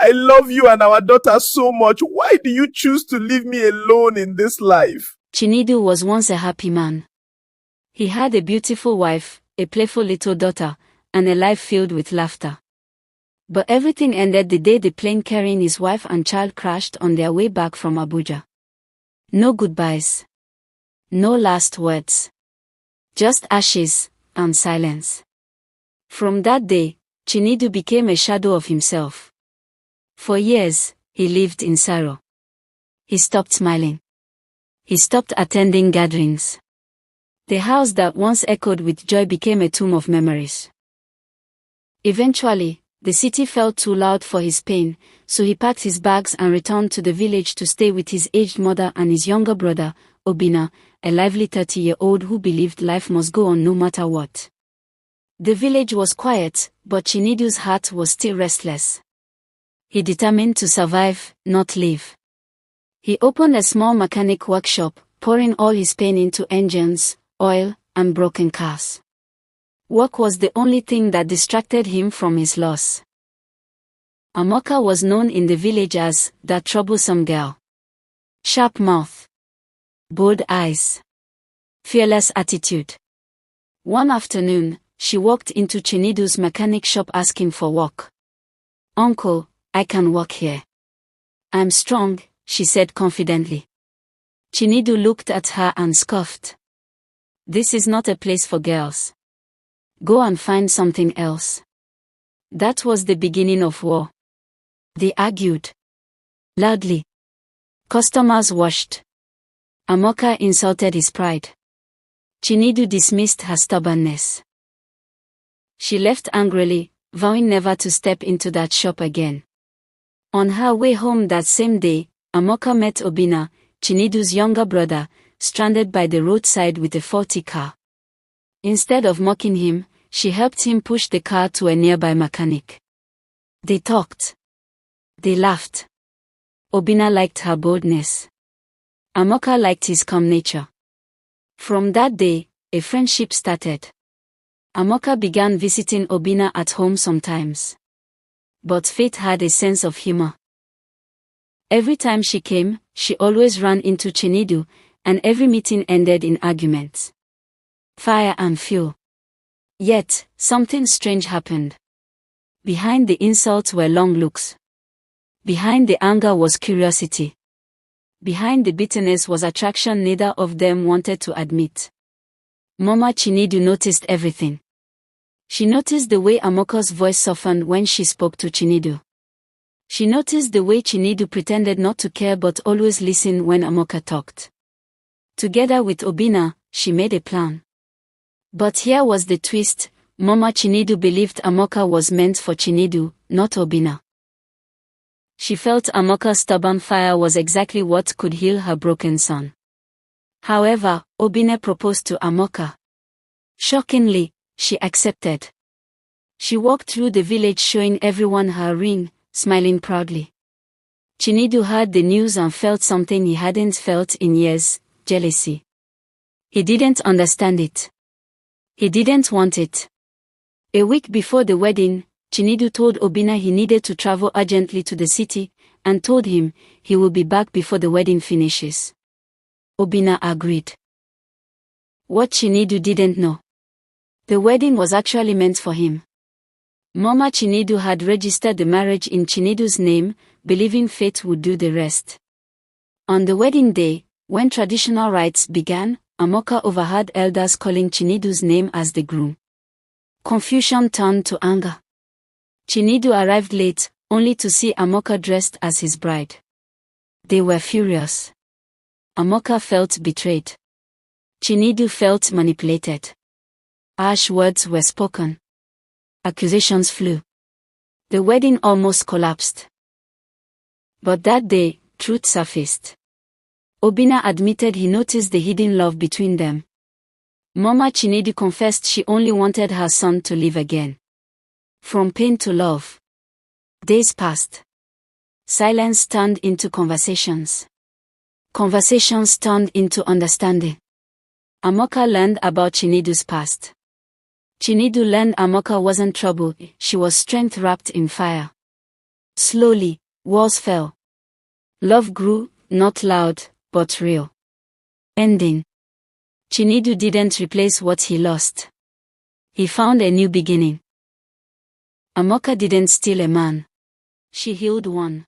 I love you and our daughter so much. Why do you choose to leave me alone in this life? Chinedu was once a happy man. He had a beautiful wife, a playful little daughter, and a life filled with laughter. But everything ended the day the plane carrying his wife and child crashed on their way back from Abuja. No goodbyes. No last words. Just ashes and silence. From that day, Chinedu became a shadow of himself. For years, he lived in sorrow. He stopped smiling. He stopped attending gatherings. The house that once echoed with joy became a tomb of memories. Eventually, the city felt too loud for his pain, so he packed his bags and returned to the village to stay with his aged mother and his younger brother, Obinna, a lively 30-year-old who believed life must go on no matter what. The village was quiet, but Chinedu's heart was still restless. He determined to survive, not live. He opened a small mechanic workshop, pouring all his pain into engines, oil, and broken cars. Work was the only thing that distracted him from his loss. Amoka was known in the village as the troublesome girl. Sharp mouth. Bold eyes. Fearless attitude. One afternoon, she walked into Chinedu's mechanic shop asking for work. "Uncle, I can work here. I'm strong," she said confidently. Chinedu looked at her and scoffed. "This is not a place for girls. Go and find something else." That was the beginning of war. They argued loudly. Customers watched. Amoka insulted his pride. Chinedu dismissed her stubbornness. She left angrily, vowing never to step into that shop again. On her way home that same day, Amoka met Obinna, Chinedu's younger brother, stranded by the roadside with a faulty car. Instead of mocking him, she helped him push the car to a nearby mechanic. They talked. They laughed. Obinna liked her boldness. Amoka liked his calm nature. From that day, a friendship started. Amoka began visiting Obinna at home sometimes. But fate had a sense of humor. Every time she came, she always ran into Chinedu, and every meeting ended in arguments. Fire and fuel. Yet, something strange happened. Behind the insults were long looks. Behind the anger was curiosity. Behind the bitterness was attraction neither of them wanted to admit. Mama Chinedu noticed everything. She noticed the way Amoka's voice softened when she spoke to Chinedu. She noticed the way Chinedu pretended not to care but always listened when Amoka talked. Together with Obinna, she made a plan. But here was the twist: Mama Chinedu believed Amoka was meant for Chinedu, not Obinna. She felt Amoka's stubborn fire was exactly what could heal her broken son. However, Obinna proposed to Amoka. Shockingly, she accepted. She walked through the village showing everyone her ring, smiling proudly. Chinedu heard the news and felt something he hadn't felt in years: jealousy. He didn't understand it. He didn't want it. A week before the wedding, Chinedu told Obinna he needed to travel urgently to the city, and told him he will be back before the wedding finishes. Obinna agreed. What Chinedu didn't know: the wedding was actually meant for him. Mama Chinedu had registered the marriage in Chinedu's name, believing fate would do the rest. On the wedding day, when traditional rites began, Amoka overheard elders calling Chinedu's name as the groom. Confusion turned to anger. Chinedu arrived late, only to see Amoka dressed as his bride. They were furious. Amoka felt betrayed. Chinedu felt manipulated. Harsh words were spoken. Accusations flew. The wedding almost collapsed. But that day, truth surfaced. Obinna admitted he noticed the hidden love between them. Mama Chinedu confessed she only wanted her son to live again. From pain to love. Days passed. Silence turned into conversations. Conversations turned into understanding. Amoka learned about Chinedu's past. Chinedu learned Amoka wasn't trouble, she was strength wrapped in fire. Slowly, walls fell. Love grew, not loud, but real. Ending. Chinedu didn't replace what he lost. He found a new beginning. Amoka didn't steal a man. She healed one.